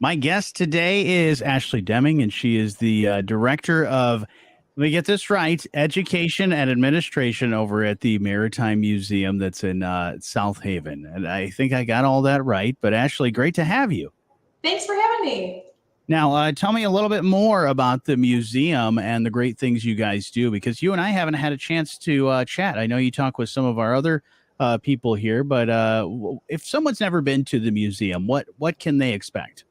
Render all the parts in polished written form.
My guest today is Ashley Deming, and she is the director of, let me get this right, education and administration over at the Maritime Museum that's in South Haven. And I think I got all that right. But Ashley, great to have you. Thanks for having me. Now, tell me a little bit more about the museum and the great things you guys do, because you and I haven't had a chance to chat. I know you talk with some of our other people here, but if someone's never been to the museum, what can they expect?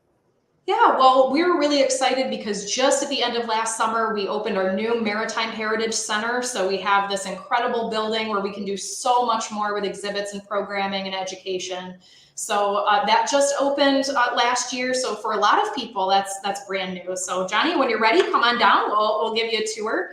Yeah, well, we were really excited because just at the end of last summer, we opened our new Maritime Heritage Center. So we have this incredible building where we can do so much more with exhibits and programming and education. So that just opened last year. So for a lot of people, that's brand new. So Johnny, when you're ready, come on down. We'll give you a tour.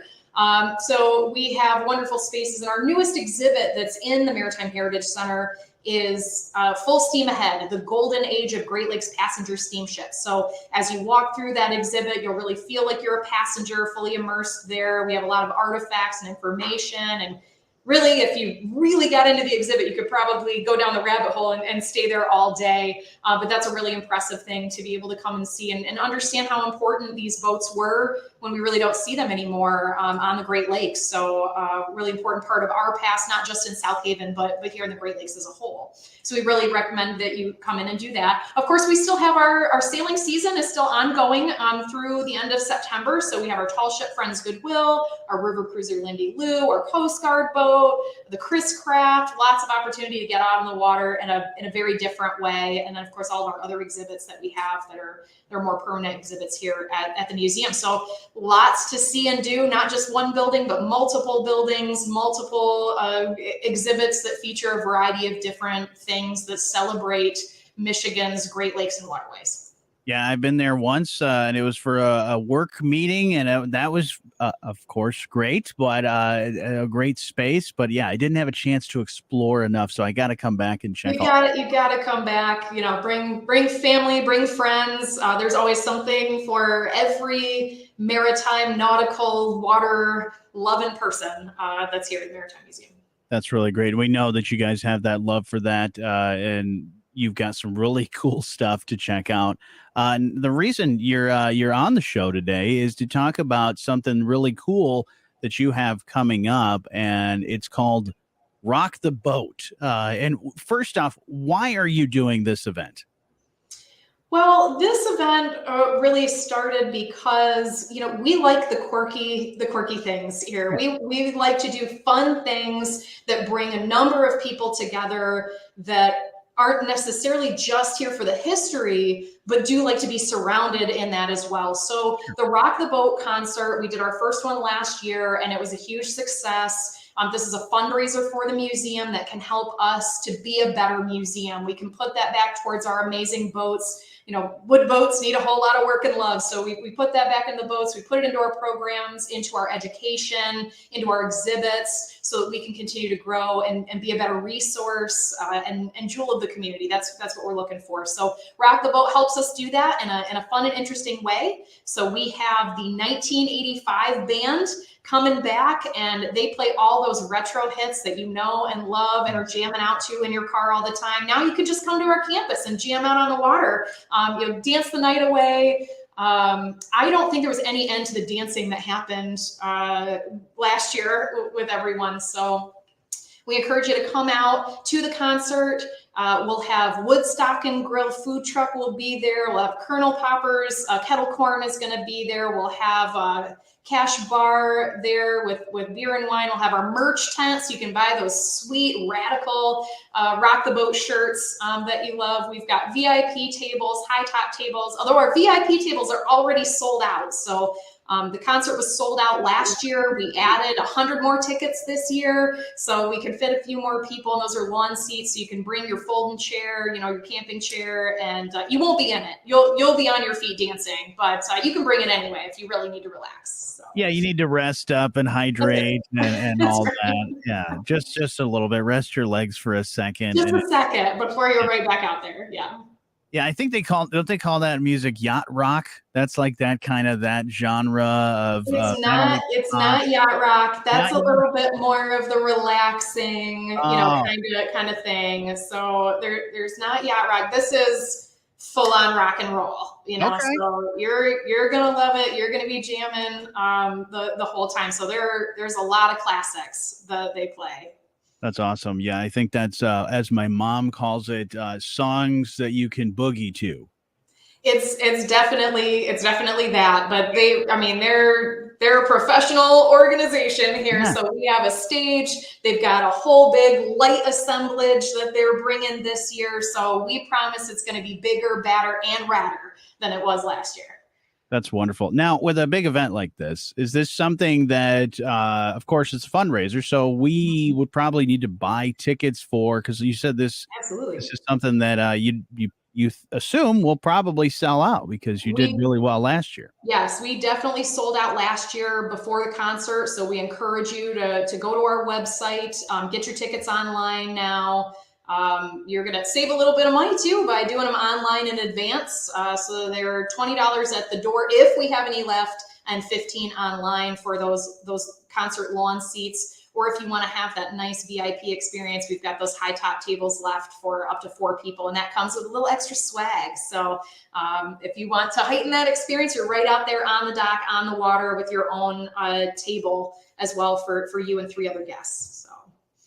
So we have wonderful spaces, and our newest exhibit that's in the Maritime Heritage Center is full steam ahead, the golden age of Great Lakes passenger steamships. So as you walk through that exhibit, you'll really feel like you're a passenger, fully immersed there. We have a lot of artifacts and information, and really, if you really got into the exhibit, you could probably go down the rabbit hole and stay there all day. But that's a really impressive thing to be able to come and see and understand how important these boats were when we really don't see them anymore on the Great Lakes. So really important part of our past, not just in South Haven, but here in the Great Lakes as a whole. So we really recommend that you come in and do that. Of course, we still have our sailing season is still ongoing through the end of September. So we have our Tall Ship Friends Goodwill, our River Cruiser Lindy Lou, our Coast Guard boat, the Chris Craft, lots of opportunity to get out on the water in a very different way. And then of course, all of our other exhibits that we have that are more permanent exhibits here at the museum. So lots to see and do, not just one building, but multiple buildings, multiple exhibits that feature a variety of different things that celebrate Michigan's Great Lakes and waterways. Yeah, I've been there once, and it was for a work meeting, and that was, of course, great, but a great space. But yeah, I didn't have a chance to explore enough, so I got to come back and check. You got to come back. You know, bring family, bring friends. There's always something for every maritime, nautical, water loving person that's here at the Maritime Museum. That's really great. We know that you guys have that love for that, and you've got some really cool stuff to check out. And the reason you're on the show today is to talk about something really cool that you have coming up, and it's called Rock the Boat. And first off, why are you doing this event? Well, this event really started because we like the quirky things here. We like to do fun things that bring a number of people together that aren't necessarily just here for the history, but do like to be surrounded in that as well. So the Rock the Boat concert, we did our first one last year, and it was a huge success. This is a fundraiser for the museum that can help us to be a better museum. We can put that back towards our amazing boats. Wood boats need a whole lot of work and love. So we put that back in the boats. We put it into our programs, into our education, into our exhibits, so that we can continue to grow and be a better resource and jewel of the community. That's what we're looking for. So Rock the Boat helps us do that in a fun and interesting way. So we have the 1985 band coming back, and they play all those retro hits that you know and love and are jamming out to in your car all the time. Now you can just come to our campus and jam out on the water, dance the night away. I don't think there was any end to the dancing that happened last year with everyone. So we encourage you to come out to the concert. We'll have Woodstock and Grill food truck will be there. We'll have Colonel Poppers, Kettle Corn is going to be there. We'll have Cash Bar there with beer and wine. We'll have our merch tent, so you can buy those sweet, radical Rock the Boat shirts that you love. We've got VIP tables, high top tables, although our VIP tables are already sold out. So the concert was sold out last year. We added 100 more tickets this year, so we can fit a few more people, and those are lawn seats, so you can bring your folding chair, your camping chair, and you won't be in it. You'll be on your feet dancing, but you can bring it anyway if you really need to relax. So. Yeah, you need to rest up and hydrate and all right. that. Yeah, just a little bit. Rest your legs for a second. Just a second before you're right back out there. Yeah. Yeah, I think don't they call that music yacht rock? That's like that genre of. It's not yacht rock. That's a little bit more of the relaxing, kind of thing. So there's not yacht rock. This is full on rock and roll, Okay. so you're gonna love it. You're gonna be jamming the whole time. So there's a lot of classics that they play. That's awesome. Yeah, I think that's as my mom calls it, songs that you can boogie to. It's definitely that, but I mean, they're a professional organization here, Yeah, so we have a stage. They've got a whole big light assemblage that they're bringing this year, so we promise it's going to be bigger, badder, and radder than it was last year. that's wonderful. Now, with a big event like this, is this something that, of course, it's a fundraiser, so we would probably need to buy tickets for because you said this Absolutely. is something that you assume will probably sell out because you did We really well last year. Yes, we definitely sold out last year before the concert. So we encourage you to go to our website, get your tickets online now. You're going to save a little bit of money too by doing them online in advance. So they're $20 at the door if we have any left, and 15 online for those concert lawn seats. Or if you want to have that nice VIP experience, we've got those high top tables left for up to 4 people, and that comes with a little extra swag. So if you want to heighten that experience, you're right out there on the dock, on the water with your own table as well for you and 3 other guests. So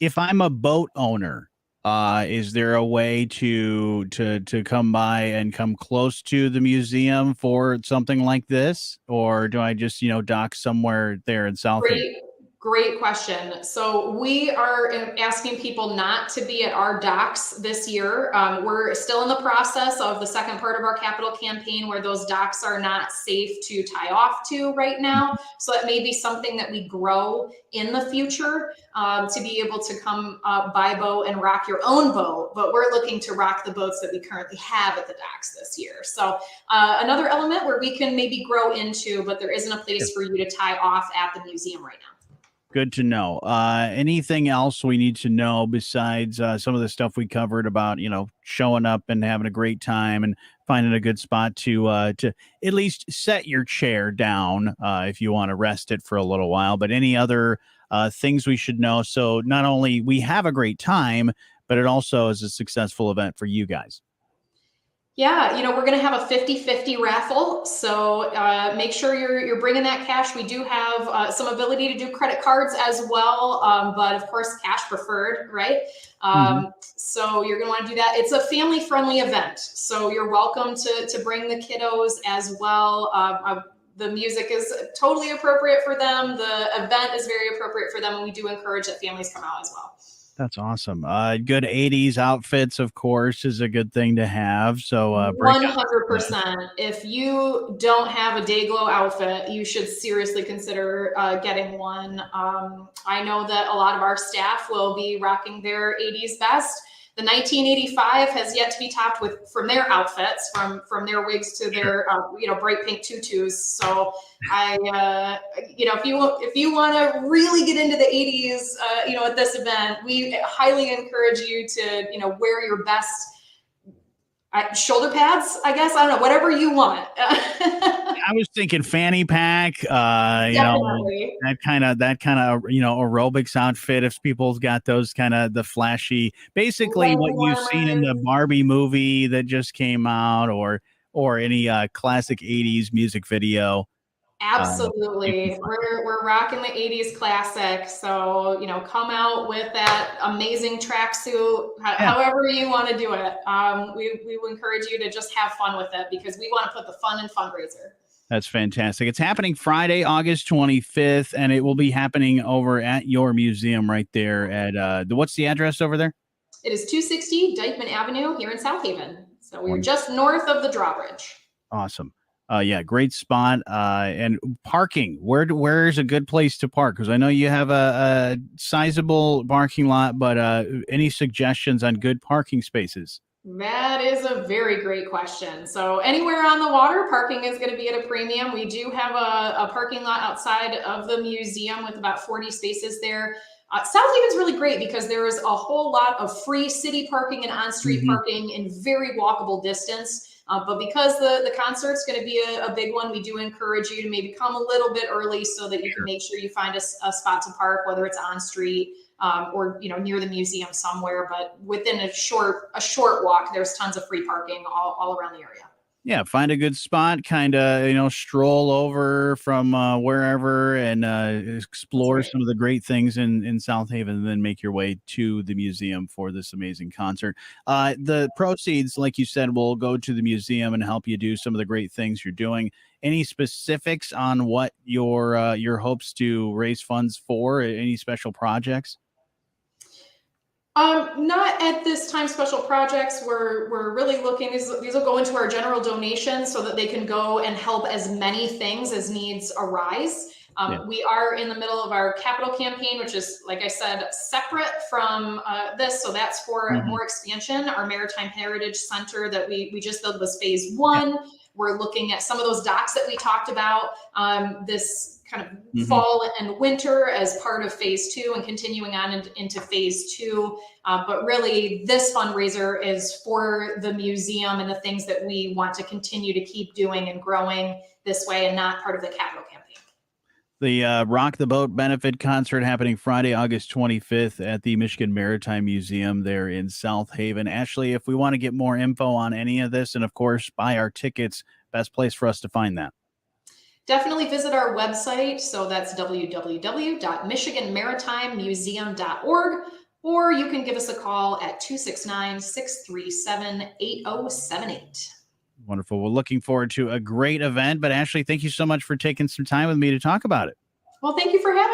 If I'm a boat owner, is there a way to come by and come close to the museum for something like this, or do I just dock somewhere there in South Haven? great, great question. So we are asking people not to be at our docks this year. We're still in the process of the second part of our capital campaign where those docks are not safe to tie off to right now. So it may be something that we grow in the future to be able to come buy boat and rock your own boat. But we're looking to rock the boats that we currently have at the docks this year. So another element where we can maybe grow into, but there isn't a place for you to tie off at the museum right now. Good to know. Anything else we need to know besides some of the stuff we covered about showing up and having a great time and finding a good spot to at least set your chair down if you want to rest it for a little while. But any other things we should know? So not only we have a great time, but it also is a successful event for you guys. Yeah, we're going to have a 50-50 raffle. So make sure you're bringing that cash. We do have some ability to do credit cards as well, but of course, cash preferred, right? Mhm. So you're going to want to do that. It's a family-friendly event. So you're welcome to bring the kiddos as well. The music is totally appropriate for them. The event is very appropriate for them. And we do encourage that families come out as well. That's awesome. Good 80s outfits, of course, is a good thing to have. So bring out that. 100%. If you don't have a day glow outfit, you should seriously consider getting one. I know that a lot of our staff will be rocking their 80s best. The 1985 has yet to be topped from their outfits, from their wigs to Sure. their bright pink tutus. So if you want to really get into the 80s, at this event, we highly encourage you to wear your best shoulder pads, I guess. I don't know, whatever you want. I was thinking fanny pack, Definitely. that kind of aerobics outfit. If people's got those kind of the flashy, basically Leg what you've seen in the warmers. Barbie movie that just came out, or any classic '80s music video. You can Absolutely. find. We're rocking the 80s classic. So, come out with that amazing tracksuit, Yeah, however you want to do it. We will encourage you to just have fun with it because we want to put the fun in fundraiser. that's fantastic. It's happening Friday, August 25th, and it will be happening over at your museum right there at what's the address over there? It is 260 Dykeman Avenue here in South Haven. So we're just north of the drawbridge. Awesome. Yeah, great spot. And parking. Where's a good place to park? Because I know you have a sizable parking lot, but any suggestions on good parking spaces? That is a very great question. So anywhere on the water, parking is going to be at a premium. We do have a parking lot outside of the museum with about 40 spaces there. South Haven's really great because there is a whole lot of free city parking and on-street Hmm. parking in very walkable distance. But because the concert's going to be a big one, we do encourage you to maybe come a little bit early so that you can Sure. make sure you find a spot to park, whether it's on street or near the museum somewhere. But within a short walk, there's tons of free parking all around the area. Yeah, find a good spot, kind of, stroll over from wherever and That's explore right. some of the great things in South Haven, and then make your way to the museum for this amazing concert. The proceeds, like you said, will go to the museum and help you do some of the great things you're doing. Any specifics on what your hopes to raise funds for? Any special projects? Not at this time. Special projects. We're really looking. These will go into our general donations so that they can go and help as many things as needs arise. Yeah. We are in the middle of our capital campaign, which is, like I said, separate from this. So that's for Mhm. more expansion. Our Maritime Heritage Center that we just built was phase one. We're looking at some of those docks that we talked about this kind of Mhm. fall and winter as part of phase two, and continuing on into phase two. But really, this fundraiser is for the museum and the things that we want to continue to keep doing and growing this way, and not part of the capital campaign. The Rock the Boat benefit concert happening Friday, August 25th at the Michigan Maritime Museum there in South Haven. Ashley, if we want to get more info on any of this and, of course, buy our tickets, best place for us to find that. Definitely visit our website. So that's www.michiganmaritimemuseum.org, or you can give us a call at 269-637-8078. Wonderful. We're looking forward to a great event. But, Ashley, thank you so much for taking some time with me to talk about it. Well, thank you for having me.